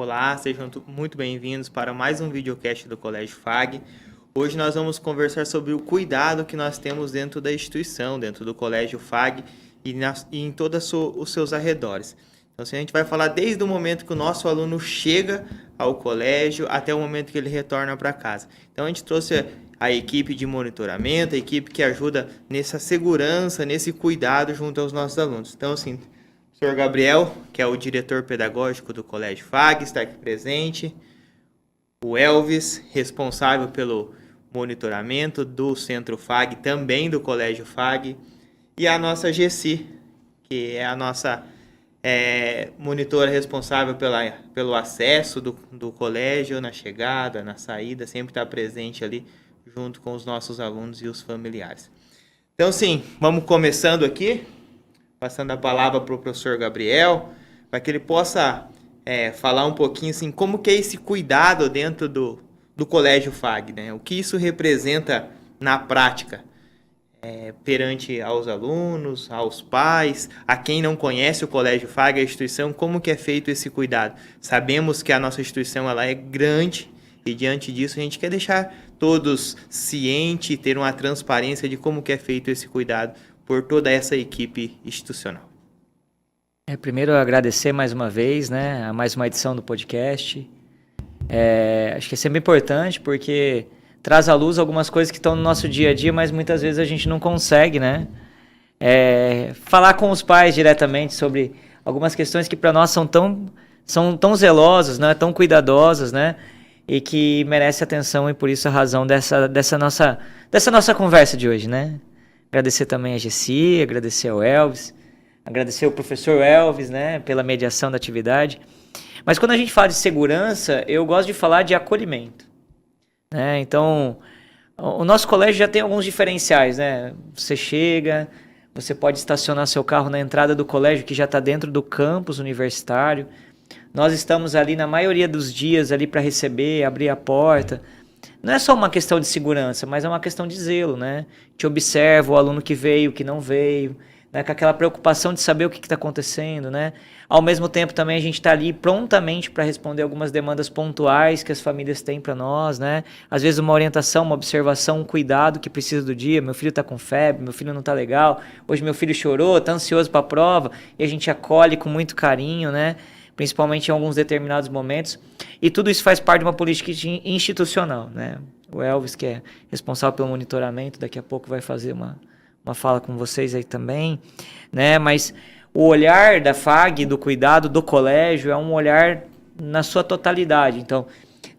Olá, sejam muito bem-vindos para mais um videocast do Colégio FAG. Hoje nós vamos conversar sobre o cuidado que nós temos dentro da instituição, dentro do Colégio FAG e em todos os seus arredores. Então, assim, a gente vai falar desde o momento que o nosso aluno chega ao colégio até o momento que ele retorna para casa. Então, a gente trouxe a equipe de monitoramento, a equipe que ajuda nessa segurança, nesse cuidado junto aos nossos alunos. Então, assim, o senhor Gabriel, que é o diretor pedagógico do Colégio FAG, está aqui presente. O Elvis, responsável pelo monitoramento do Centro FAG, também do Colégio FAG. E a nossa Gessi, que é a nossa monitora responsável pelo acesso do colégio, na chegada, na saída, sempre está presente ali junto com os nossos alunos e os familiares. Então, sim, vamos começando aqui, passando a palavra para o professor Gabriel, para que ele possa falar um pouquinho assim, como que é esse cuidado dentro do Colégio FAG, né? O que isso representa na prática, perante aos alunos, aos pais, a quem não conhece o Colégio FAG, a instituição, como que é feito esse cuidado. Sabemos que a nossa instituição ela é grande e diante disso a gente quer deixar todos cientes, ter uma transparência de como que é feito esse cuidado por toda essa equipe institucional. Primeiro, agradecer mais uma vez, né, a mais uma edição do podcast. Acho que é sempre importante porque traz à luz algumas coisas que estão no nosso dia a dia, mas muitas vezes a gente não consegue, né? Falar com os pais diretamente sobre algumas questões que para nós são tão zelosas, né, tão cuidadosas, né? E que merece atenção e por isso a razão dessa nossa conversa de hoje, né? Agradecer também a Gessi, agradecer ao Elvis, agradecer ao professor Elvis, né, pela mediação da atividade. Mas quando a gente fala de segurança, eu gosto de falar de acolhimento, né? Então, o nosso colégio já tem alguns diferenciais, né? Você chega, você pode estacionar seu carro na entrada do colégio que já está dentro do campus universitário. Nós estamos ali na maioria dos dias ali para receber, abrir a porta. Não é só uma questão de segurança, mas é uma questão de zelo, né? Te observa o aluno que veio, que não veio, né? Com aquela preocupação de saber o que está acontecendo, né? Ao mesmo tempo também a gente está ali prontamente para responder algumas demandas pontuais que as famílias têm para nós, né? Às vezes uma orientação, uma observação, um cuidado que precisa do dia. Meu filho está com febre, meu filho não está legal, hoje meu filho chorou, está ansioso para a prova, e a gente acolhe com muito carinho, né? Principalmente em alguns determinados momentos, e tudo isso faz parte de uma política institucional, né? O Elvis, que é responsável pelo monitoramento, daqui a pouco vai fazer uma fala com vocês aí também, né? Mas o olhar da FAG, do cuidado do colégio, é um olhar na sua totalidade. Então,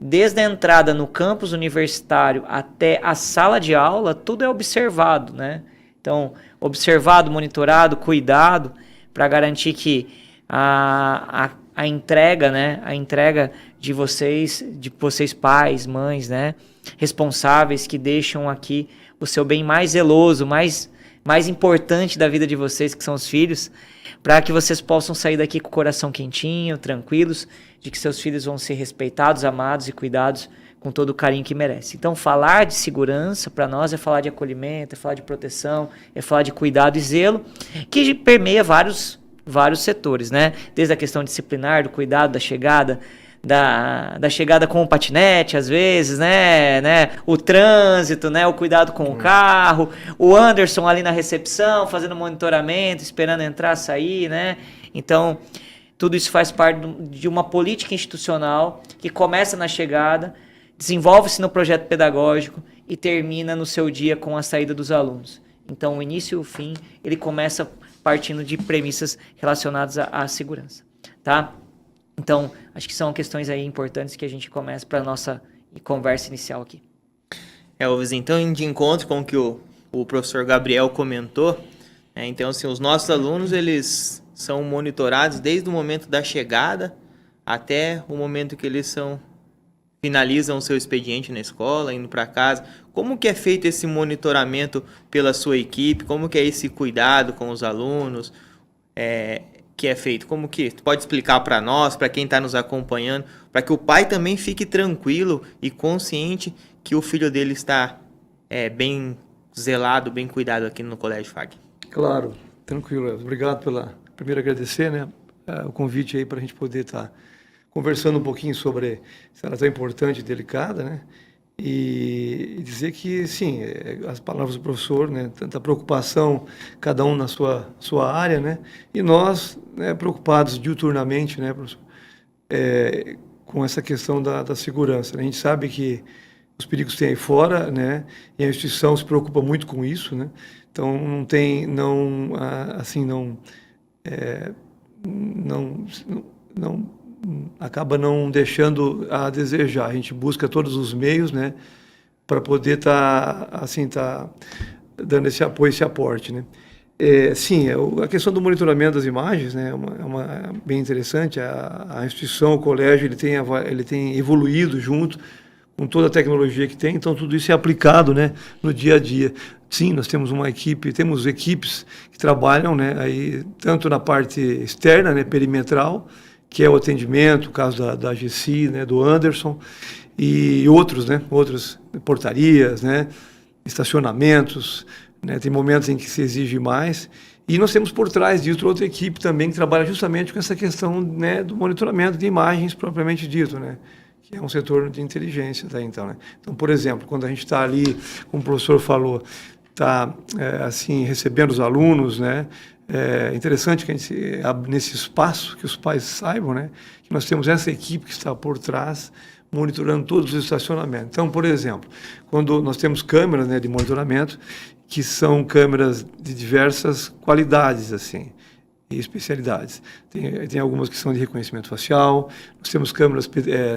desde a entrada no campus universitário até a sala de aula, tudo é observado, né? Então, observado, monitorado, cuidado, para garantir que a entrega, né? A entrega de vocês pais, mães, né? Responsáveis que deixam aqui o seu bem mais zeloso, mais importante da vida de vocês, que são os filhos, para que vocês possam sair daqui com o coração quentinho, tranquilos, de que seus filhos vão ser respeitados, amados e cuidados com todo o carinho que merecem. Então, falar de segurança para nós é falar de acolhimento, é falar de proteção, é falar de cuidado e zelo, que permeia vários setores, né? Desde a questão disciplinar, do cuidado, da chegada, da chegada com o patinete, às vezes, né? O trânsito, né? O cuidado com o carro, o Anderson ali na recepção, fazendo monitoramento, esperando entrar, sair, né? Então, tudo isso faz parte de uma política institucional que começa na chegada, desenvolve-se no projeto pedagógico e termina no seu dia com a saída dos alunos. Então, o início e o fim, ele começa partindo de premissas relacionadas à segurança, tá? Então, acho que são questões aí importantes que a gente começa para a nossa conversa inicial aqui. Elvis, então, de encontro com o que o professor Gabriel comentou, então, assim, os nossos alunos, eles são monitorados desde o momento da chegada até o momento que eles finalizam o seu expediente na escola, indo para casa. Como que é feito esse monitoramento pela sua equipe? Como que é esse cuidado com os alunos que é feito? Como que tu pode explicar para nós, para quem está nos acompanhando, para que o pai também fique tranquilo e consciente que o filho dele está bem zelado, bem cuidado aqui no Colégio FAG? Claro, tranquilo. Obrigado primeiro agradecer, né, o convite aí para a gente poder estar conversando um pouquinho sobre essa área tão importante e delicada, né? E dizer que, sim, as palavras do professor, né? Tanta preocupação, cada um na sua área, né? E nós, né, preocupados diuturnamente, né, professor, com essa questão da segurança, né? A gente sabe que os perigos que tem aí fora, né? E a instituição se preocupa muito com isso, né? Então não acaba não deixando a desejar. A gente busca todos os meios, né? Para poder tá dando esse apoio, esse aporte, né? Sim, a questão do monitoramento das imagens, né, é bem interessante. A instituição, o colégio, ele tem evoluído junto com toda a tecnologia que tem, então tudo isso é aplicado, né, no dia a dia. Sim, nós temos temos equipes que trabalham, né, aí, tanto na parte externa, né, perimetral, que é o atendimento, o caso da GC, né, do Anderson, e outras portarias, né, estacionamentos, né, tem momentos em que se exige mais. E nós temos por trás disso outra equipe também que trabalha justamente com essa questão, né, do monitoramento de imagens propriamente dito, né, que é um setor de inteligência, tá, então, né? Então, por exemplo, quando a gente está ali, como o professor falou, recebendo os alunos, né, é interessante que a gente, nesse espaço, que os pais saibam, né, que nós temos essa equipe que está por trás, monitorando todos os estacionamentos. Então, por exemplo, quando nós temos câmeras, né, de monitoramento, que são câmeras de diversas qualidades, assim, e especialidades. Tem algumas que são de reconhecimento facial, nós temos câmeras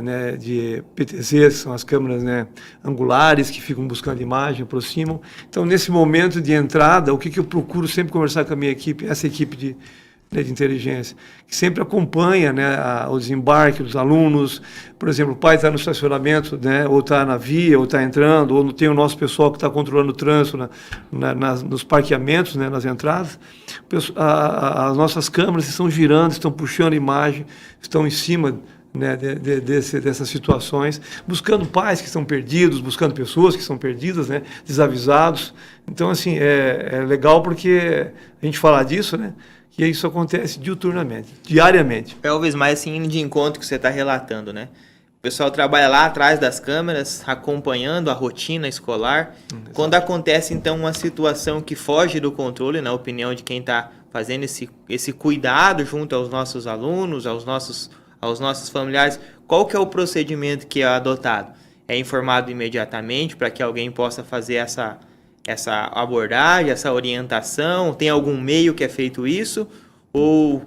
né, de PTZ, que são as câmeras, né, angulares, que ficam buscando imagem, aproximam. Então, nesse momento de entrada, o que eu procuro sempre conversar com a minha equipe, essa equipe de inteligência, que sempre acompanha, né, o desembarque dos alunos. Por exemplo, o pai está no estacionamento, né, ou está na via, ou está entrando, ou tem o nosso pessoal que está controlando o trânsito nos parqueamentos, né, nas entradas. As nossas câmeras estão girando, estão puxando imagem, estão em cima, né, dessas situações, buscando pais que estão perdidos, buscando pessoas que estão perdidas, né, desavisados. Então, assim, é legal porque a gente falar disso, né, que isso acontece diariamente. Elvis, mais assim, de encontro que você está relatando, né? O pessoal trabalha lá atrás das câmeras, acompanhando a rotina escolar. Quando acontece, então, uma situação que foge do controle, na opinião de quem está fazendo esse cuidado junto aos nossos alunos, aos nossos familiares, qual que é o procedimento que é adotado? É informado imediatamente para que alguém possa fazer essa abordagem, essa orientação? Tem algum meio que é feito isso? Ou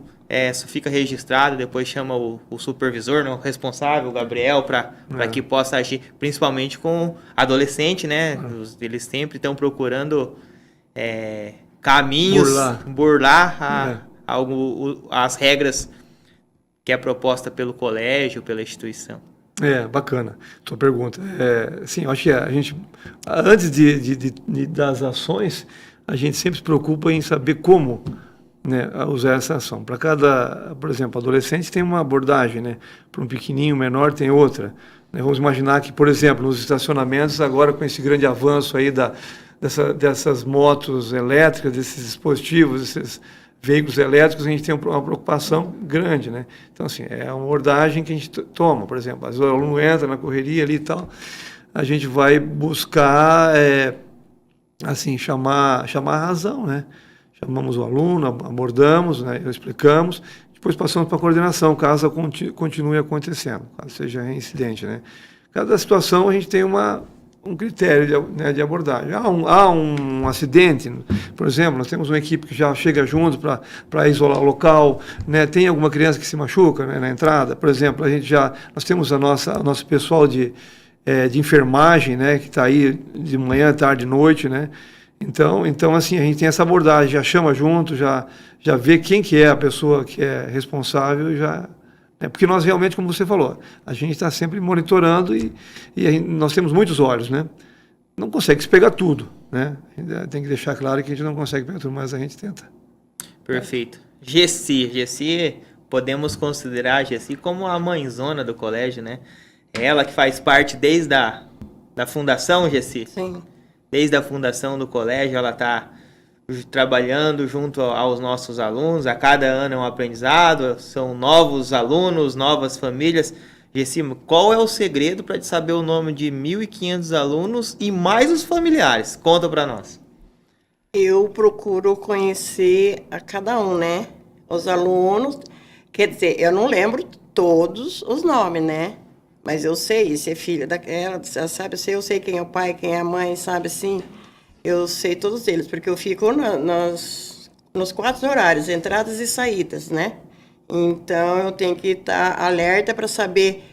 só fica registrado, depois chama o supervisor, não, o responsável, o Gabriel, para que possa agir, principalmente com adolescente, né? Eles sempre estão procurando caminhos, burlar as regras que é proposta pelo colégio, pela instituição. Bacana sua pergunta. Sim, eu acho que a gente, antes das ações, a gente sempre se preocupa em saber como, né, usar essa ação. Para cada, por exemplo, adolescente tem uma abordagem, né? Para um pequenininho, menor tem outra. Né? Vamos imaginar que, por exemplo, nos estacionamentos, agora com esse grande avanço aí dessas motos elétricas, desses dispositivos, esses veículos elétricos, a gente tem uma preocupação grande, né? Então, assim, é uma abordagem que a gente toma, por exemplo, às vezes o aluno entra na correria ali e tal, a gente vai buscar, chamar a razão, né? Chamamos o aluno, abordamos, né? Explicamos, depois passamos para a coordenação, caso continue acontecendo, caso seja reincidente, né? Cada situação a gente tem um critério de abordagem. Há um acidente, por exemplo, nós temos uma equipe que já chega junto para isolar o local, né? Tem alguma criança que se machuca, né, na entrada, por exemplo, nós temos o nosso pessoal de enfermagem, né, que está aí de manhã, tarde, noite, né? Então, assim, a gente tem essa abordagem, já chama junto, já vê quem que é a pessoa que é responsável e já... Porque nós realmente, como você falou, a gente está sempre monitorando e nós temos muitos olhos, né? Não consegue se pegar tudo, né? Tem que deixar claro que a gente não consegue pegar tudo, mas a gente tenta. Perfeito. Gessi, podemos considerar a Gessi como a mãezona do colégio, né? Ela que faz parte desde da fundação, Gessi? Sim. Desde a fundação do colégio, ela está trabalhando junto aos nossos alunos. A cada ano é um aprendizado, são novos alunos, novas famílias. Gessi, qual é o segredo para saber o nome de 1.500 alunos e mais os familiares? Conta para nós. Eu procuro conhecer a cada um, né? Os alunos, quer dizer, eu não lembro todos os nomes, né? Mas eu sei, esse é filho daquela, sabe? Eu sei quem é o pai, quem é a mãe, sabe assim? Eu sei todos eles, porque eu fico nos 4 horários, entradas e saídas, né? Então, eu tenho que estar alerta para saber,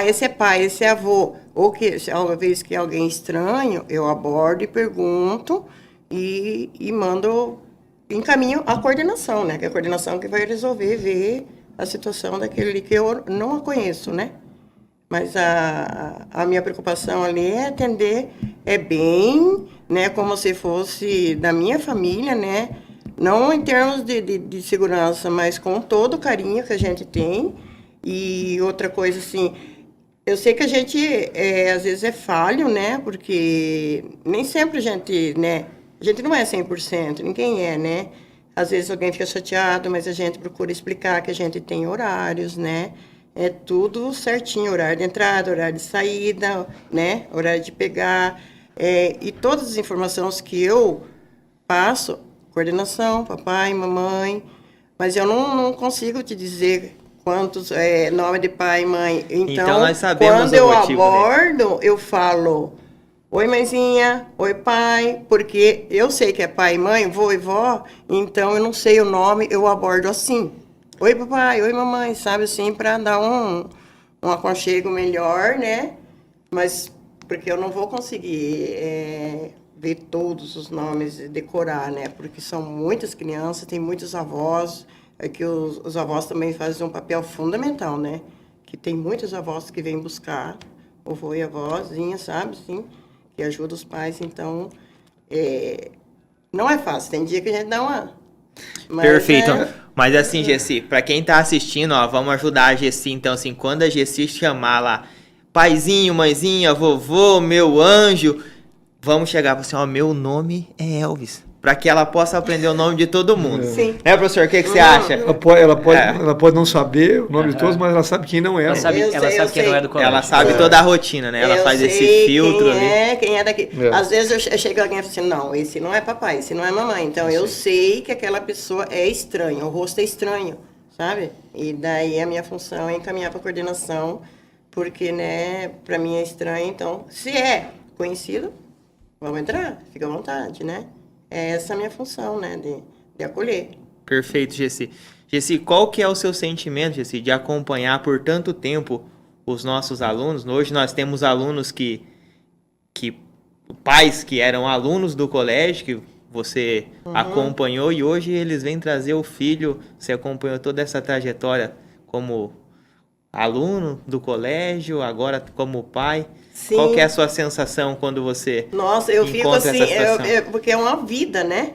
esse é pai, esse é avô. Ou que, se uma vez que é alguém estranho, eu abordo e pergunto e mando, encaminho a coordenação, né? Que é a coordenação que vai resolver, ver a situação daquele que eu não conheço, né? Mas a minha preocupação ali é atender bem, né, como se fosse da minha família, né? Não em termos de segurança, mas com todo o carinho que a gente tem. E outra coisa, assim, eu sei que a gente, às vezes, é falho, né? Porque nem sempre a gente, né? A gente não é 100%, ninguém é, né? Às vezes alguém fica chateado, mas a gente procura explicar que a gente tem horários, né? É tudo certinho, horário de entrada, horário de saída, né? Horário de pegar. E todas as informações que eu passo, coordenação, papai, mamãe, mas eu não consigo te dizer quantos nome de pai e mãe. Então nós sabemos quando o eu motivo abordo, eu falo, oi mãezinha, oi pai, porque eu sei que é pai e mãe, vô e vó, então eu não sei o nome, eu abordo assim. Oi papai, oi mamãe, sabe assim, para dar um aconchego melhor, né? Mas porque eu não vou conseguir ver todos os nomes e decorar, né? Porque são muitas crianças, tem muitos avós, que os avós também fazem um papel fundamental, né? Que tem muitos avós que vêm buscar o vô e a avózinha, sabe, assim, que ajuda os pais, então, não é fácil, tem dia que a gente dá uma... Mas Perfeito. Mas assim, Gessi, para quem tá assistindo, ó, vamos ajudar a Gessi. Então, assim, quando a Gessi chamar lá, paizinho, mãezinha, vovô, meu anjo, vamos chegar para assim, ó, meu nome é Elvis. Para que ela possa aprender o nome de todo mundo. Sim. Professor, o que você acha? Ela pode não saber o nome de todos, mas ela sabe quem não é. Ela sabe Eu sei, quem não é do colégio. Ela sabe toda a rotina, né? Ela Eu faz esse sei filtro ali. quem é daqui. Às vezes eu chego alguém e falo assim, não, esse não é papai, esse não é mamãe. Então eu sei que aquela pessoa é estranha, o rosto é estranho, sabe? E daí a minha função é encaminhar para coordenação, porque, né, para mim é estranho. Então, se é conhecido, vamos entrar, fica à vontade, né? É essa a minha função, né, de acolher. Perfeito, Gessi. Gessi, qual que é o seu sentimento, Gessi, de acompanhar por tanto tempo os nossos alunos? Hoje nós temos alunos que pais que eram alunos do colégio, que você acompanhou, e hoje eles vêm trazer o filho. Você acompanhou toda essa trajetória como aluno do colégio, agora como pai. Sim. Qual que é a sua sensação quando você Nossa, eu fico encontra assim, essa situação? porque é uma vida, né?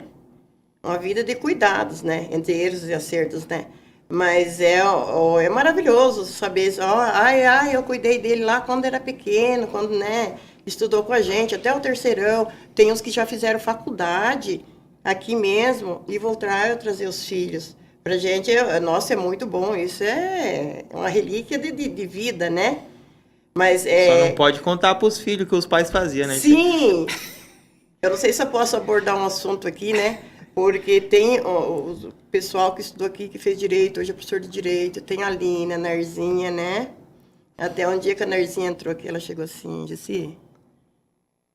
Uma vida de cuidados, né? Entre erros e acertos, né? Mas é maravilhoso saber isso. Eu cuidei dele lá quando era pequeno, quando, né, estudou com a gente, até o terceirão. Tem uns que já fizeram faculdade aqui mesmo e voltaram a trazer os filhos. Pra gente, nossa, é muito bom. Isso é uma relíquia de vida, né? Mas Só não pode contar para os filhos que os pais faziam, né? Sim! Eu não sei se eu posso abordar um assunto aqui, né? Porque tem o pessoal que estudou aqui, que fez direito, hoje é professor de direito, tem a Aline, a Narzinha, né? Até um dia que a Narzinha entrou aqui, ela chegou assim, disse,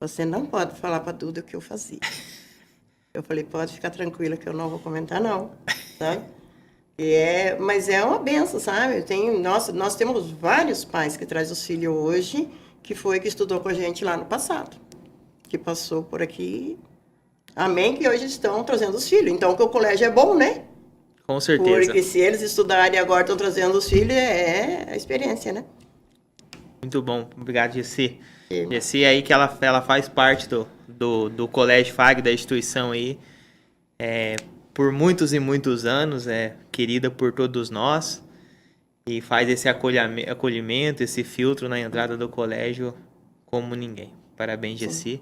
você não pode falar para Duda o que eu fazia. Eu falei, pode ficar tranquila que eu não vou comentar, não, sabe? Mas é uma benção, sabe? Nós temos vários pais que trazem os filhos hoje, que estudou com a gente lá no passado, que passou por aqui, amém, que hoje estão trazendo os filhos. Então, que o colégio é bom, né? Com certeza. Porque se eles estudarem e agora estão trazendo os filhos, é a experiência, né? Muito bom, obrigado, Gessi. Gessi aí que ela faz parte do Colégio FAG, da instituição aí, por muitos e muitos anos, é querida por todos nós e faz esse acolhimento, esse filtro na entrada do colégio como ninguém. Parabéns, Gessi.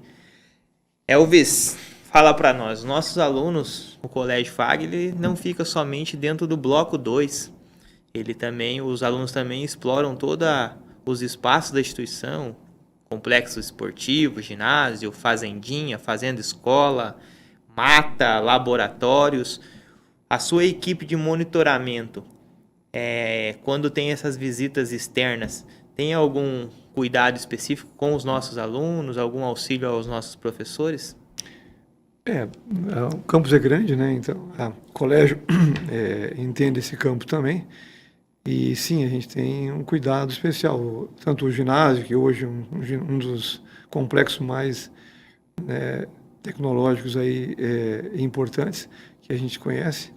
Elvis, Fala para nós, nossos alunos, o Colégio FAG, ele não fica somente dentro do bloco 2. Os alunos também exploram todos os espaços da instituição, complexo esportivo, ginásio, fazendinha, fazenda escola, mata, laboratórios. A sua equipe de monitoramento, quando tem essas visitas externas, tem algum cuidado específico com os nossos alunos, algum auxílio aos nossos professores? O campus é grande, né? Então, o colégio entende esse campo também. E sim, a gente tem um cuidado especial. Tanto o ginásio, que hoje é um dos complexos mais tecnológicos aí, importantes que a gente conhece,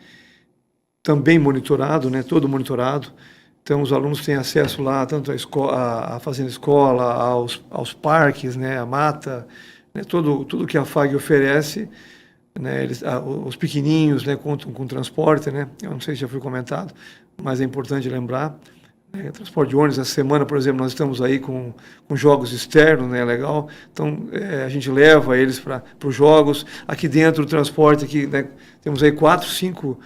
também monitorado, né? Todo monitorado. Então, os alunos têm acesso lá, tanto à fazenda escola, aos parques, né? A mata, né? Tudo que a FAG oferece, né? Os pequenininhos, né? Contam com transporte, né? Eu não sei se já foi comentado, mas é importante lembrar, né? Transporte de ônibus. Essa semana, por exemplo, nós estamos aí com jogos externos, né? Legal. Então, a gente leva eles para os jogos. Aqui dentro, o transporte, aqui, né? Temos aí 4, 5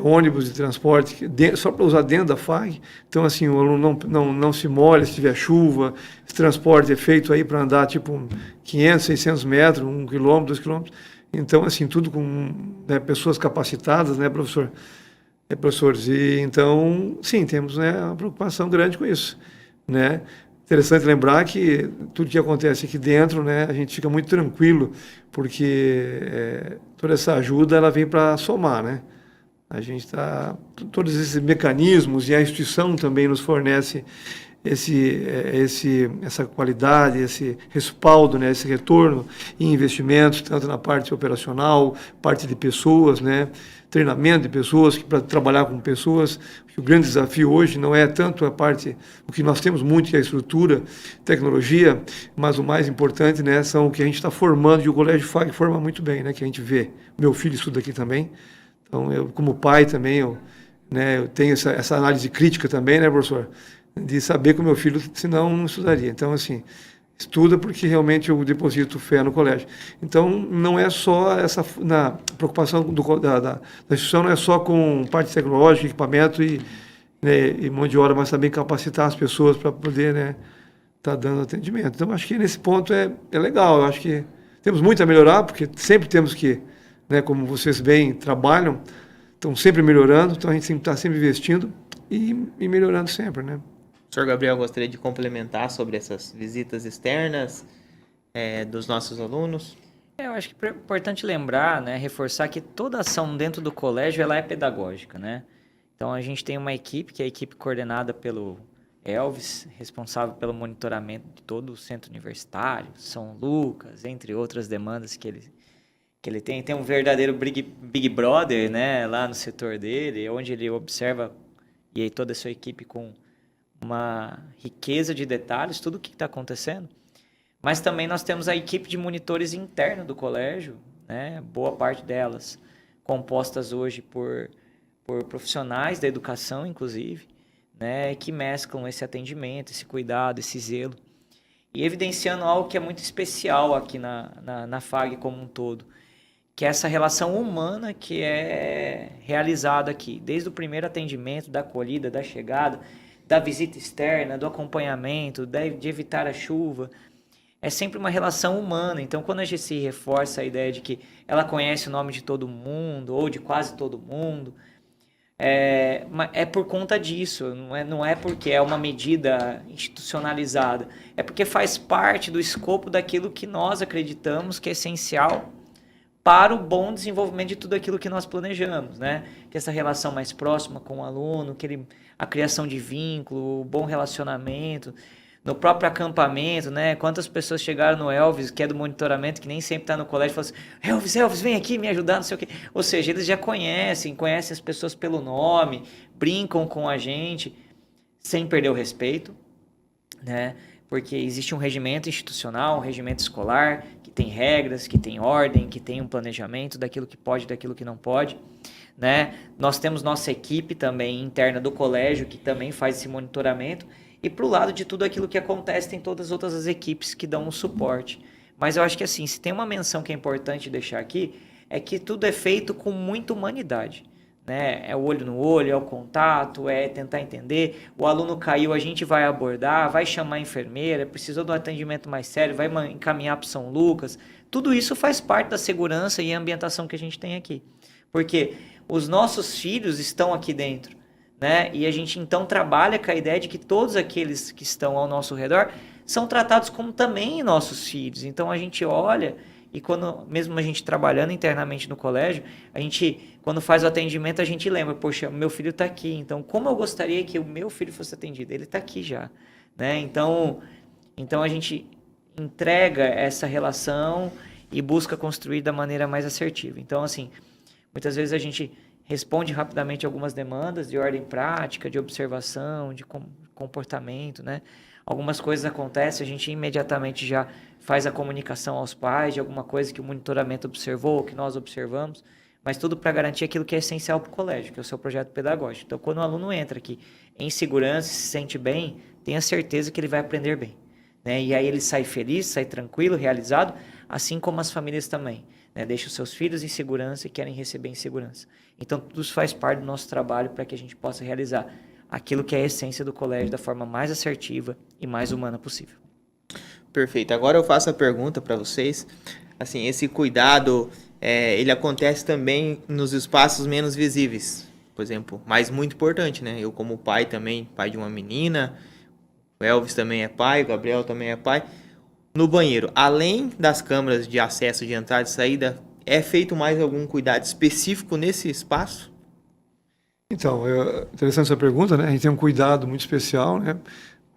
ônibus de transporte só para usar dentro da FAG. Então, assim, o aluno não se molha se tiver chuva. Esse transporte é feito aí para andar tipo 500, 600 metros, 1 quilômetro, 2 quilômetros. Então, assim, tudo com, né, pessoas capacitadas, né, professores. E, então, sim, temos, né, uma preocupação grande com isso, né? Interessante lembrar que tudo que acontece aqui dentro, né, a gente fica muito tranquilo, porque toda essa ajuda ela vem para somar, né? A gente está... Todos esses mecanismos, e a instituição também nos fornece essa qualidade, esse respaldo, né, esse retorno em investimentos, tanto na parte operacional, parte de pessoas, né, treinamento de pessoas, para trabalhar com pessoas. O grande desafio hoje não é tanto a parte, o que nós temos muito, que é a estrutura, tecnologia, mas o mais importante, né, são o que a gente está formando, e o Colégio FAG forma muito bem, né, que a gente vê. Meu filho estuda aqui também. Então, eu, como pai também, eu tenho essa análise crítica também, né, professor? De saber que o meu filho, senão, não estudaria. Então, assim, estuda porque realmente eu deposito fé no colégio. Então, não é só na preocupação da instituição, não é só com parte tecnológica, equipamento e mão de obra, mas também capacitar as pessoas para poder, né, estar dando atendimento. Então, acho que nesse ponto é legal. Eu acho que temos muito a melhorar, porque sempre temos que, né, como vocês bem trabalham, estão sempre melhorando, então a gente está sempre investindo e melhorando sempre, né? O senhor Gabriel gostaria de complementar sobre essas visitas externas dos nossos alunos? Eu acho que é importante lembrar, né, reforçar que toda ação dentro do colégio ela é pedagógica, né? Então a gente tem uma equipe, que é a equipe coordenada pelo Elvis, responsável pelo monitoramento de todo o centro universitário, São Lucas, entre outras demandas que ele tem um verdadeiro Big Brother, né, lá no setor dele, onde ele observa, e aí toda a sua equipe com uma riqueza de detalhes, tudo o que está acontecendo. Mas também nós temos a equipe de monitores interna do colégio, né, boa parte delas compostas hoje por profissionais da educação, inclusive, né, que mesclam esse atendimento, esse cuidado, esse zelo, e evidenciando algo que é muito especial aqui na FAG como um todo, que é essa relação humana que é realizada aqui, desde o primeiro atendimento, da acolhida, da chegada, da visita externa, do acompanhamento, de evitar a chuva. É sempre uma relação humana. Então, quando a gente se reforça a ideia de que ela conhece o nome de todo mundo, ou de quase todo mundo, é por conta disso, não é porque é uma medida institucionalizada, é porque faz parte do escopo daquilo que nós acreditamos que é essencial para o bom desenvolvimento de tudo aquilo que nós planejamos, né? Que essa relação mais próxima com o aluno, a criação de vínculo, o bom relacionamento, no próprio acampamento, né? Quantas pessoas chegaram no Elvis, que é do monitoramento, que nem sempre está no colégio, e falam assim, Elvis, vem aqui me ajudar, não sei o quê. Ou seja, eles já conhecem as pessoas pelo nome, brincam com a gente, sem perder o respeito, né? Porque existe um regimento institucional, um regimento escolar, que tem regras, que tem ordem, que tem um planejamento daquilo que pode, daquilo que não pode, né? Nós temos nossa equipe também interna do colégio, que também faz esse monitoramento, e para o lado de tudo aquilo que acontece, tem todas as outras equipes que dão um suporte. Mas eu acho que assim, se tem uma menção que é importante deixar aqui, é que tudo é feito com muita humanidade. Né? É o olho no olho, é o contato, é tentar entender. O aluno caiu, a gente vai abordar, vai chamar a enfermeira, precisou de um atendimento mais sério, vai encaminhar para São Lucas. Tudo isso faz parte da segurança e ambientação que a gente tem aqui. Porque os nossos filhos estão aqui dentro. Né? E a gente então trabalha com a ideia de que todos aqueles que estão ao nosso redor são tratados como também nossos filhos. Então a gente olha e quando mesmo a gente trabalhando internamente no colégio, a gente quando faz o atendimento a gente lembra, poxa, meu filho está aqui, então como eu gostaria que o meu filho fosse atendido? Ele está aqui já, né? Então a gente entrega essa relação e busca construir da maneira mais assertiva. Então assim, muitas vezes a gente responde rapidamente algumas demandas de ordem prática, de observação, de comportamento, né? Algumas coisas acontecem, a gente imediatamente já faz a comunicação aos pais de alguma coisa que o monitoramento observou, que nós observamos, mas tudo para garantir aquilo que é essencial para o colégio, que é o seu projeto pedagógico. Então, quando o aluno entra aqui em segurança, se sente bem, tenha certeza que ele vai aprender bem. Né? E aí ele sai feliz, sai tranquilo, realizado, assim como as famílias também. Né? Deixa os seus filhos em segurança e querem receber em segurança. Então, tudo isso faz parte do nosso trabalho para que a gente possa realizar aquilo que é a essência do colégio da forma mais assertiva e mais humana possível. Perfeito. Agora eu faço a pergunta para vocês. Assim, esse cuidado, ele acontece também nos espaços menos visíveis. Por exemplo, mas muito importante, né? Eu como pai também, pai de uma menina, o Elvis também é pai, o Gabriel também é pai. No banheiro, além das câmeras de acesso de entrada e saída, é feito mais algum cuidado específico nesse espaço? Então, interessante essa pergunta, né? A gente tem um cuidado muito especial, né?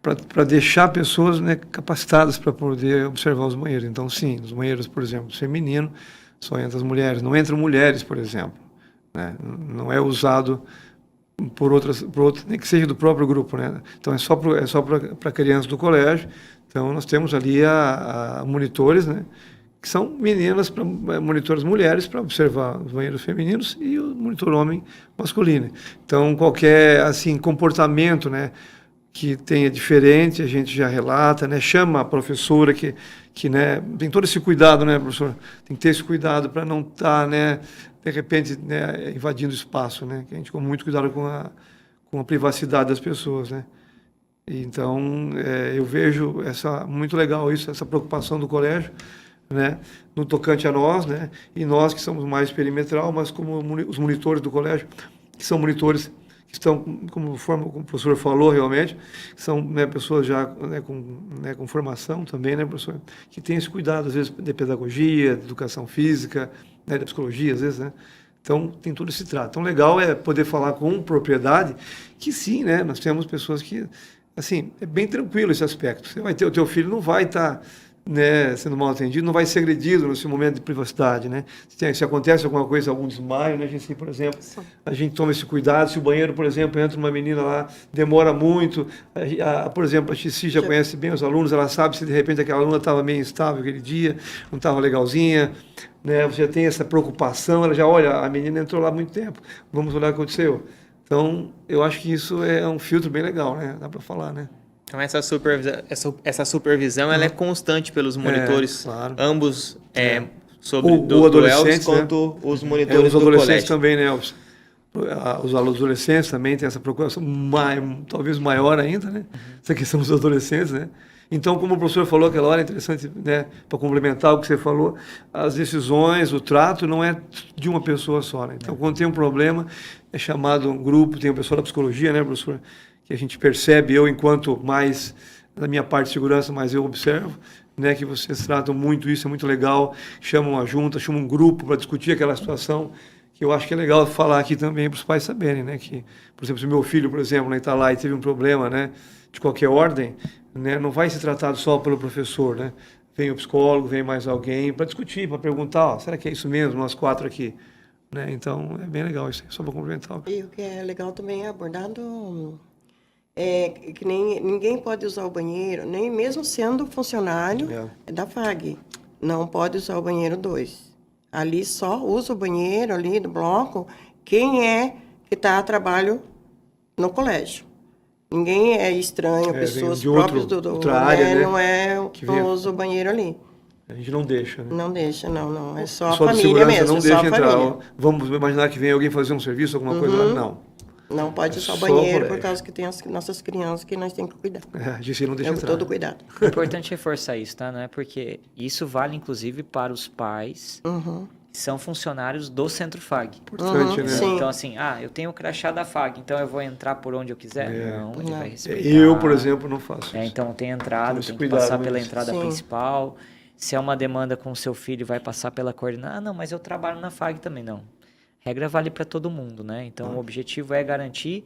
Para deixar pessoas, né, capacitadas para poder observar os banheiros. Então, sim, os banheiros, por exemplo, feminino, só entram as mulheres. Não entram mulheres, por exemplo. Né? Não é usado por outras, nem que seja do próprio grupo, né? Então, é só para crianças do colégio. Então, nós temos ali a monitores, né? Que são meninas, monitores mulheres para observar os banheiros femininos e o monitor homem masculino. Então, qualquer assim comportamento, né, que tenha diferente, a gente já relata, né, chama a professora que né, tem todo esse cuidado, né, professor? Tem que ter esse cuidado para não estar, né, de repente, né, invadindo o espaço, né? Que a gente com muito cuidado com a privacidade das pessoas, né? Então, eu vejo muito legal isso, essa preocupação do colégio, né, no tocante a nós, né, e nós que somos mais perimetral, mas como os monitores do colégio, que são monitores que estão, como o professor falou realmente, são, né, pessoas já, né, com formação também, né, professor, que tem esse cuidado, às vezes, de pedagogia, de educação física, né, de psicologia, às vezes, né. Então, tem todo esse trato. Então, legal é poder falar com propriedade que sim, né, nós temos pessoas que, assim, é bem tranquilo esse aspecto. Você vai ter, o teu filho não vai estar, né, sendo mal atendido, não vai ser agredido nesse momento de privacidade, né? Se acontece alguma coisa, algum desmaio, né, gente, por exemplo, a gente toma esse cuidado. Se o banheiro, por exemplo, entra uma menina lá, demora muito, por exemplo, a Xixi já conhece bem os alunos, ela sabe se de repente aquela aluna estava meio instável aquele dia, não estava legalzinha, né? Você já tem essa preocupação, ela já olha, a menina entrou lá há muito tempo, vamos olhar o que aconteceu. Então, eu acho que isso é um filtro bem legal, né? Dá para falar, né? Então essa supervisão ela é constante pelos monitores, claro. Ambos, sobre do Elvis, né? quanto os monitores os adolescentes do colégio. também, né, Elvis? Os adolescentes também têm essa preocupação talvez maior ainda, né? Essa questão dos adolescentes, né? Então, como o professor falou aquela hora, é interessante, né, para complementar o que você falou, as decisões, o trato não é de uma pessoa só, né? Então, quando tem um problema, é chamado um grupo, tem o pessoal da psicologia, né, professor? Que a gente percebe, eu enquanto mais, da minha parte de segurança, mais eu observo, né, que vocês tratam muito isso, é muito legal, chamam a junta, chamam um grupo para discutir aquela situação, que eu acho que é legal falar aqui também para os pais saberem, né, que, por exemplo, se meu filho, por exemplo, né, está lá e teve um problema, né, de qualquer ordem, né, não vai ser tratado só pelo professor, né, vem o psicólogo, vem mais alguém para discutir, para perguntar, ó, será que é isso mesmo, nós 4 aqui? Né, então, é bem legal isso aí, só para complementar. E o que é legal também é abordado... que ninguém pode usar o banheiro, nem mesmo sendo funcionário da FAG, não pode usar o banheiro 2. Ali só usa o banheiro ali do bloco quem é que está a trabalho no colégio. Ninguém é estranho, pessoas próprias outra área, né? Não usa o banheiro ali. A gente não deixa, né? Não deixa, não. É só a Pessoal de família segurança mesmo, não só deixa a entrar. família. Ó, vamos imaginar que vem alguém fazer um serviço, alguma coisa lá. Não. Não pode É usar o só banheiro colégio. por causa que tem as nossas crianças que nós temos que cuidar. A gente não deixa entrar. Todo cuidado. É importante reforçar isso, tá? Não é porque isso vale, inclusive, para os pais que são funcionários do Centro FAG. Importante, né? Sim. Então, assim, eu tenho o crachá da FAG, então eu vou entrar por onde eu quiser? Não, ele vai respeitar. Eu, por exemplo, não faço isso. Então, tem entrada, Esse tem que cuidado passar mesmo. pela entrada Sim. principal. Se é uma demanda com o seu filho, vai passar pela coordenada. Não, mas eu trabalho na FAG também. Não. Regra vale para todo mundo, né? Então, o objetivo é garantir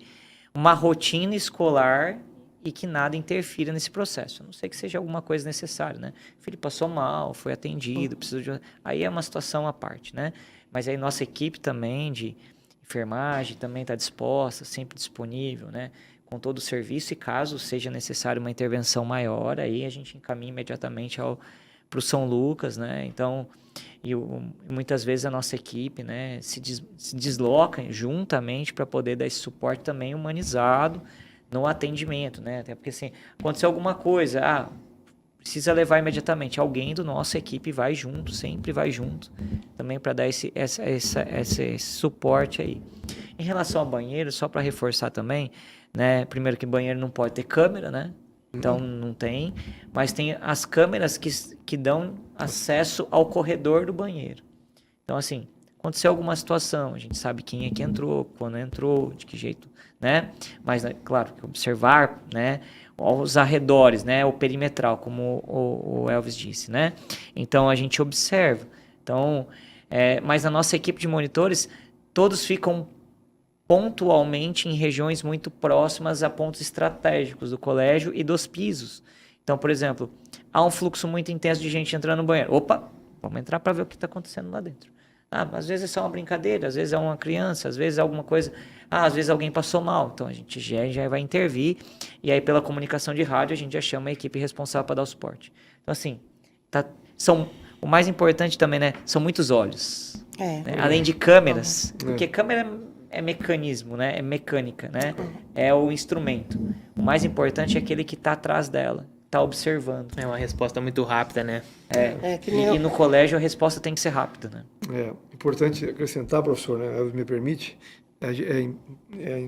uma rotina escolar e que nada interfira nesse processo. A não sei que seja alguma coisa necessária, né? O filho passou mal, foi atendido, precisa de... Aí é uma situação à parte, né? Mas aí nossa equipe também de enfermagem também está disposta, sempre disponível, né? Com todo o serviço, e caso seja necessário uma intervenção maior, aí a gente encaminha imediatamente para o São Lucas, né? Então, muitas vezes a nossa equipe, né, se desloca juntamente para poder dar esse suporte também humanizado no atendimento, né? Até porque, assim, aconteceu alguma coisa, precisa levar imediatamente. Alguém da nossa equipe vai junto, sempre vai junto, também para dar esse suporte aí. Em relação ao banheiro, só para reforçar também, né? Primeiro que banheiro não pode ter câmera, né? Então não tem, mas tem as câmeras que dão acesso ao corredor do banheiro. Então, assim, aconteceu alguma situação, a gente sabe quem é que entrou, quando entrou, de que jeito, né? Mas, claro, observar, né, os arredores, né, o perimetral, como o Elvis disse, né? Então, a gente observa. Então, mas a nossa equipe de monitores, todos ficam pontualmente em regiões muito próximas a pontos estratégicos do colégio e dos pisos. Então, por exemplo, há um fluxo muito intenso de gente entrando no banheiro. Opa, vamos entrar para ver o que está acontecendo lá dentro. Às vezes é só uma brincadeira, às vezes é uma criança, às vezes é alguma coisa... às vezes alguém passou mal. Então, a gente já vai intervir. E aí, pela comunicação de rádio, a gente já chama a equipe responsável para dar o suporte. Então, assim, o mais importante também, né? São muitos olhos. Né? Além de câmeras. Porque câmera é mecanismo, né? É mecânica, né? É o instrumento. O mais importante é aquele que está atrás dela, está observando. É uma resposta muito rápida, né? E no colégio a resposta tem que ser rápida, né? É importante acrescentar, professor, né? Me permite,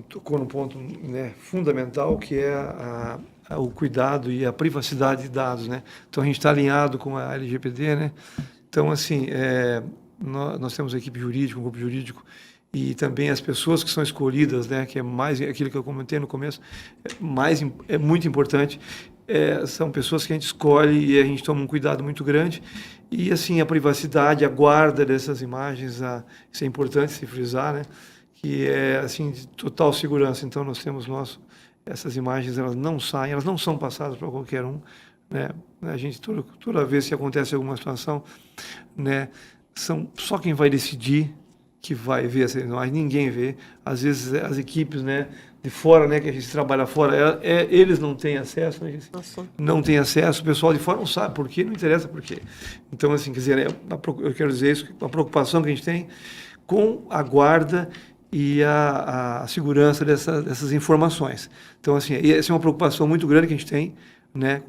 tocou num ponto, né, fundamental, que é o cuidado e a privacidade de dados, né? Então a gente está alinhado com a LGPD, né? Então, assim, nós temos a equipe jurídica, um grupo jurídico, e também as pessoas que são escolhidas, né, que é mais aquilo que eu comentei no começo, é muito importante. São pessoas que a gente escolhe e a gente toma um cuidado muito grande. E, assim, a privacidade, a guarda dessas imagens, isso é importante se frisar, né, que é, assim, de total segurança. Então, nós temos essas imagens, elas não saem, elas não são passadas para qualquer um, né. A gente, toda vez que acontece alguma situação, né, só quem vai decidir que vai ver essa imagem, ninguém vê. Às vezes as equipes, né, de fora, né, que a gente trabalha fora, eles não têm acesso, né, não tem acesso, o pessoal de fora não sabe por quê, não interessa por quê. Então, assim, quer dizer, eu quero dizer isso, uma preocupação que a gente tem com a guarda e a segurança dessas informações. Então, assim, essa é uma preocupação muito grande que a gente tem, né,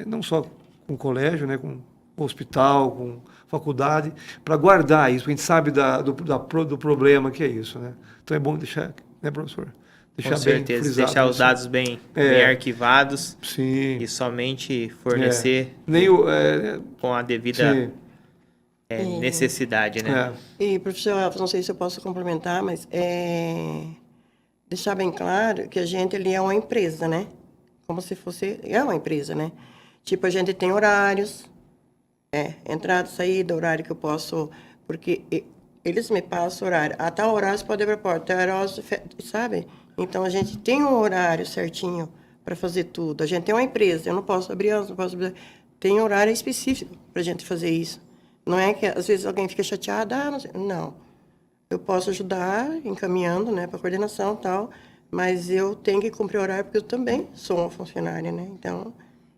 não só com o colégio, né, com o hospital, com faculdade, para guardar isso, a gente sabe do problema que é isso, né? Então é bom deixar, né, professor? Deixar Com bem certeza, frisado deixar os isso. dados bem arquivados. Sim. E somente fornecer com a devida necessidade, né? E, professor Elvis, não sei se eu posso complementar, mas deixar bem claro que a gente ali é uma empresa, né? Como se fosse... É uma empresa, né? Tipo, a gente tem horários, entrada, saída, horário que eu posso... Porque eles me passam horário. A tal horário você pode abrir a porta, tal horário, sabe? Então, a gente tem um horário certinho para fazer tudo. A gente tem uma empresa, eu não posso abrir antes, não posso abrir... Tem horário específico para a gente fazer isso. Não é que, às vezes, alguém fica chateado, não sei. Não. Eu posso ajudar, encaminhando, né, para coordenação e tal, mas eu tenho que cumprir o horário, porque eu também sou uma funcionária, né? Então...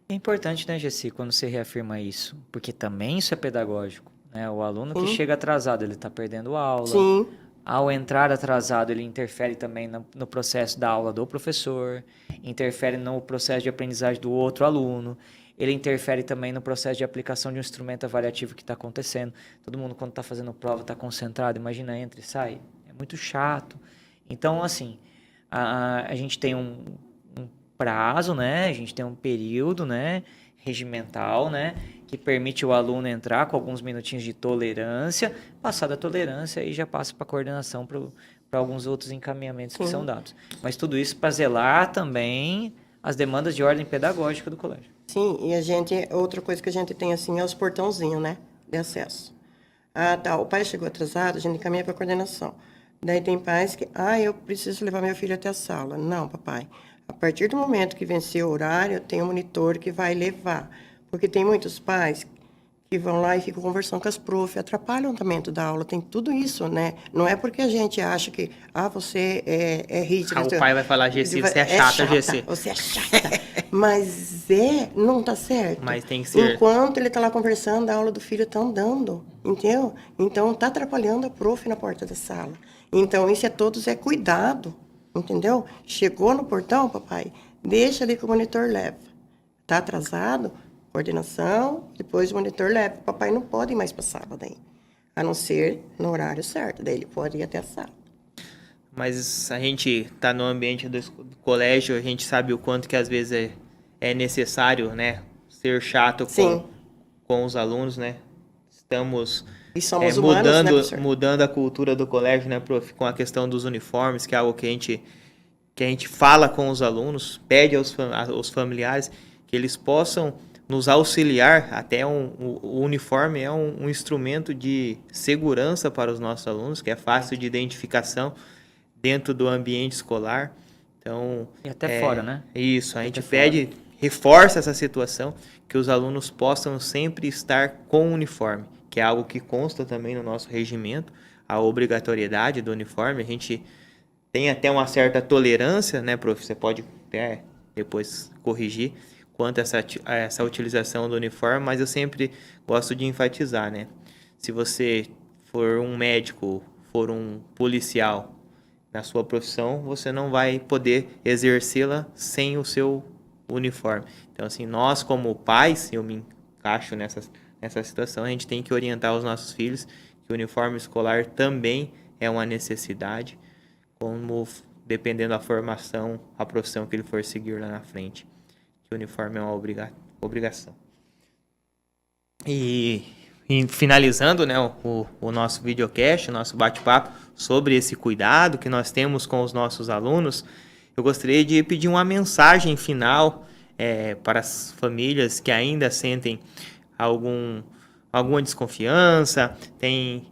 É importante, né, Gessi, quando você reafirma isso, porque também isso é pedagógico, né? O aluno que chega atrasado, ele está perdendo aula. Sim. Ao entrar atrasado, ele interfere também no processo da aula do professor, interfere no processo de aprendizagem do outro aluno. ele interfere também no processo de aplicação de um instrumento avaliativo que está acontecendo. Todo mundo, quando está fazendo prova, está concentrado, imagina, entra e sai. É muito chato. Então, assim, a gente tem um prazo, né? A gente tem um período, né, regimental, né, que permite o aluno entrar com alguns minutinhos de tolerância. Passada a tolerância, aí já passa para a coordenação para alguns outros encaminhamentos que são dados. Mas tudo isso para zelar também as demandas de ordem pedagógica do colégio. Sim, e outra coisa que a gente tem assim é os portãozinhos, né, de acesso. Ah, tá, o pai chegou atrasado, a gente encaminha para a coordenação. Daí tem pais que, eu preciso levar meu filho até a sala. Não, papai, a partir do momento que vencer o horário, tem um monitor que vai levar. Porque tem muitos pais que vão lá e ficam conversando com as profs, atrapalham o andamento da aula, tem tudo isso, né? Não é porque a gente acha que, você é rígido. O pai vai falar, GC, você é chata, GC. Você é chata. Mas não tá certo. Mas tem que ser. Enquanto ele tá lá conversando, a aula do filho tá andando, entendeu? Então, tá atrapalhando a prof na porta da sala. Então, isso é cuidado, entendeu? Chegou no portão, papai, deixa ali que o monitor leva. Tá atrasado? Coordenação, depois o monitor leva. O papai não pode ir mais para sábado aí, a não ser no horário certo. Daí ele pode ir até a sala. Mas a gente tá no ambiente do colégio, a gente sabe o quanto que às vezes é necessário, né, ser chato com os alunos, né? Estamos e somos humanos, né, mudando a cultura do colégio, né, prof, com a questão dos uniformes, que é algo que a gente fala com os alunos, pede aos familiares que eles possam nos auxiliar. Até o uniforme é um instrumento de segurança para os nossos alunos, que é fácil de identificação dentro do ambiente escolar. Então, e até fora, né? Isso, a gente reforça essa situação, que os alunos possam sempre estar com o uniforme, que é algo que consta também no nosso regimento, a obrigatoriedade do uniforme. A gente tem até uma certa tolerância, né, prof? Você pode até depois corrigir quanto a essa utilização do uniforme, mas eu sempre gosto de enfatizar, né? Se você for um médico, for um policial na sua profissão, você não vai poder exercê-la sem o seu uniforme. Então, assim, nós como pais, eu me encaixo nessa situação, a gente tem que orientar os nossos filhos que o uniforme escolar também é uma necessidade, como dependendo da formação, a profissão que ele for seguir lá na frente. O uniforme é uma obrigação. E finalizando, né, o nosso videocast, o nosso bate-papo sobre esse cuidado que nós temos com os nossos alunos, eu gostaria de pedir uma mensagem final para as famílias que ainda sentem alguma desconfiança, tem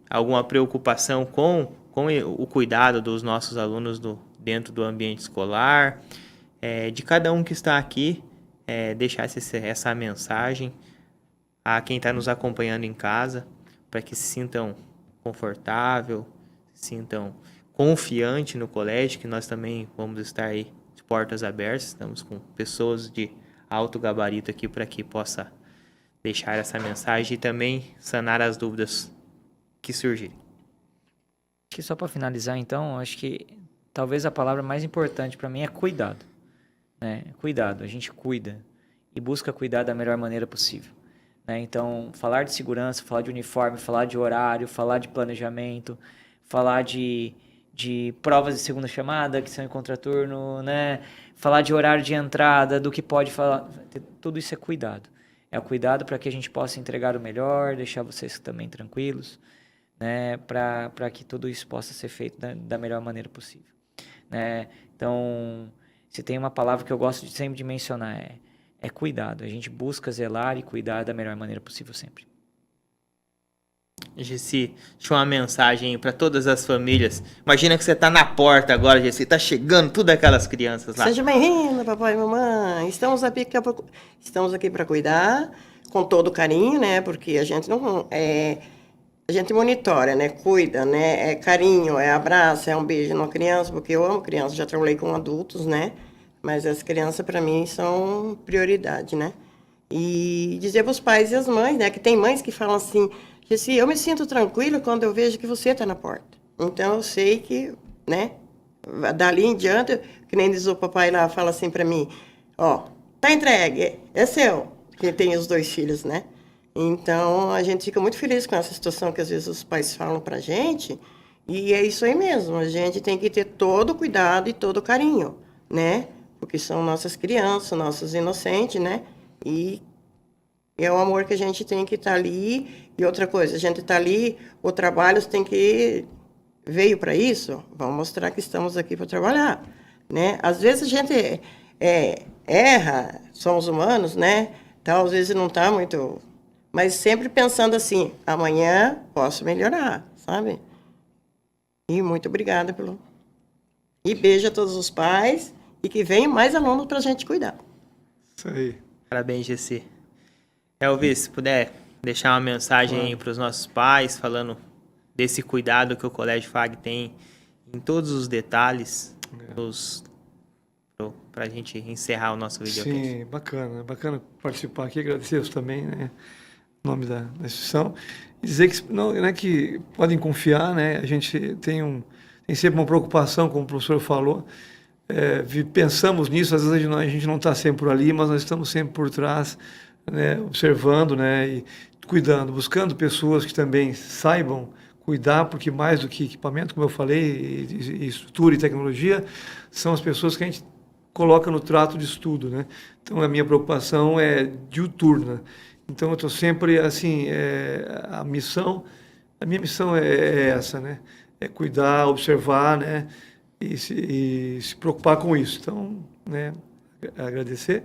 alguma preocupação com o cuidado dos nossos alunos dentro do ambiente escolar. De cada um que está aqui, deixar essa mensagem a quem está nos acompanhando em casa, para que se sintam confortável, se sintam confiante no colégio, que nós também vamos estar aí de portas abertas. Estamos com pessoas de alto gabarito aqui para que possa deixar essa mensagem e também sanar as dúvidas que surgirem. Acho que só para finalizar, então, acho que talvez a palavra mais importante para mim é cuidado. Cuidado, a gente cuida e busca cuidar da melhor maneira possível. Então, falar de segurança, falar de uniforme, falar de horário, falar de planejamento, falar de provas de segunda chamada, que são em contraturno, falar de horário de entrada, do que pode falar, tudo isso é cuidado. É o cuidado para que a gente possa entregar o melhor, deixar vocês também tranquilos, para que tudo isso possa ser feito da melhor maneira possível. Então, se tem uma palavra que eu gosto sempre de mencionar, é cuidado. A gente busca zelar e cuidar da melhor maneira possível sempre. Gessi, deixa uma mensagem para todas as famílias. Imagina que você está na porta agora, Gessi, está chegando todas aquelas crianças lá. Seja bem-vinda, papai e mamãe. Estamos aqui para cuidar com todo carinho, porque a gente não a gente monitora, cuida, é carinho, é abraço, é um beijo numa criança, porque eu amo crianças, já trabalhei com adultos, mas as crianças para mim são prioridade, E dizer para os pais e as mães, que tem mães que falam assim: Gessi, eu me sinto tranquila quando eu vejo que você está na porta. Então eu sei que, dali em diante, que nem diz o papai lá, fala assim para mim: tá entregue, é seu. Quem tem os 2 filhos, né? Então, a gente fica muito feliz com essa situação que às vezes os pais falam pra gente, e é isso aí mesmo, a gente tem que ter todo o cuidado e todo o carinho, né? Porque são nossas crianças, nossos inocentes, né? E é o amor que a gente tem que estar ali. E outra coisa, a gente está ali, o trabalho tem que... Veio para isso, vamos mostrar que estamos aqui para trabalhar, né? Às vezes a gente erra, somos humanos, né? Então, às vezes não está muito... Mas sempre pensando assim, amanhã posso melhorar, sabe? E muito obrigada pelo... E beijo a todos os pais e que venham mais alunos para a gente cuidar. Isso aí. Parabéns, Gessi. Elvis, se puder deixar uma mensagem aí para os nossos pais, falando desse cuidado que o Colégio FAG tem em todos os detalhes, para a gente encerrar o nosso vídeo aqui. Sim, bacana participar aqui, agradecer também, né, em nome da instituição, e dizer que, não é que podem confiar, né, a gente tem sempre uma preocupação, como o professor falou, pensamos nisso, às vezes a gente não está sempre por ali, mas nós estamos sempre por trás, né, observando, né, e cuidando, buscando pessoas que também saibam cuidar, porque mais do que equipamento, como eu falei, e estrutura e tecnologia, são as pessoas que a gente coloca no trato de estudo, né? Então, a minha preocupação é diuturna. Então, eu estou sempre, assim, a minha missão é essa, né? É cuidar, observar, né? E se preocupar com isso. Então, né? Agradecer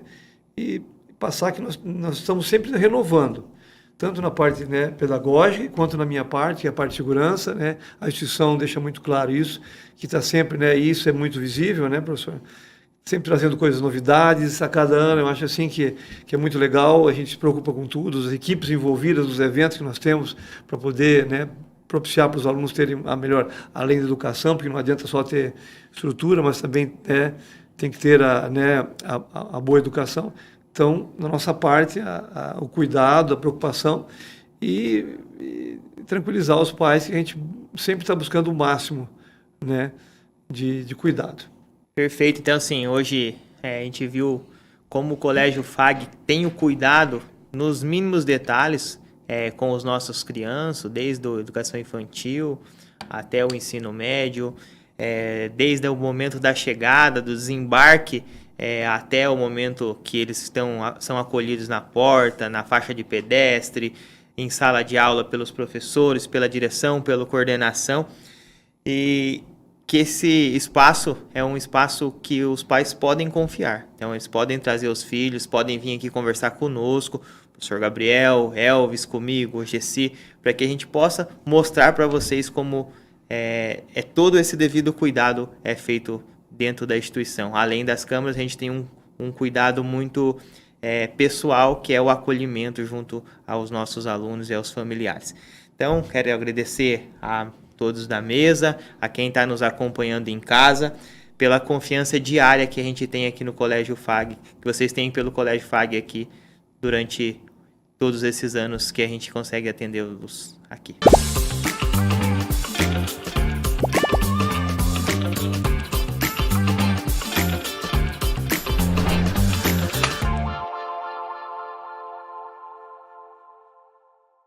e passar que nós estamos sempre renovando, tanto na parte, né, pedagógica, quanto na minha parte, que é a parte de segurança, né? A instituição deixa muito claro isso, que está sempre, né? E isso é muito visível, né, professor? Sempre trazendo coisas, novidades a cada ano. Eu acho assim que é muito legal, a gente se preocupa com tudo, as equipes envolvidas, os eventos que nós temos para poder, né, propiciar para os alunos terem a melhor, além da educação, porque não adianta só ter estrutura, mas também tem que ter a boa educação. Então, na nossa parte, o cuidado, a preocupação e tranquilizar os pais, que a gente sempre está buscando o máximo, né, de cuidado. Perfeito. Então, assim, hoje a gente viu como o Colégio FAG tem o cuidado nos mínimos detalhes com os nossos crianças, desde a educação infantil até o ensino médio, desde o momento da chegada, do desembarque, até o momento que eles são acolhidos na porta, na faixa de pedestre, em sala de aula pelos professores, pela direção, pela coordenação. E que esse espaço é um espaço que os pais podem confiar. Então, eles podem trazer os filhos, podem vir aqui conversar conosco, o professor Gabriel, Elvis, comigo, o Gessi, para que a gente possa mostrar para vocês como todo esse devido cuidado é feito dentro da instituição. Além das câmeras, a gente tem um cuidado muito pessoal, que é o acolhimento junto aos nossos alunos e aos familiares. Então, quero agradecer a todos da mesa, a quem está nos acompanhando em casa, pela confiança diária que a gente tem aqui no Colégio FAG, que vocês têm pelo Colégio FAG aqui durante todos esses anos que a gente consegue atendê-los aqui.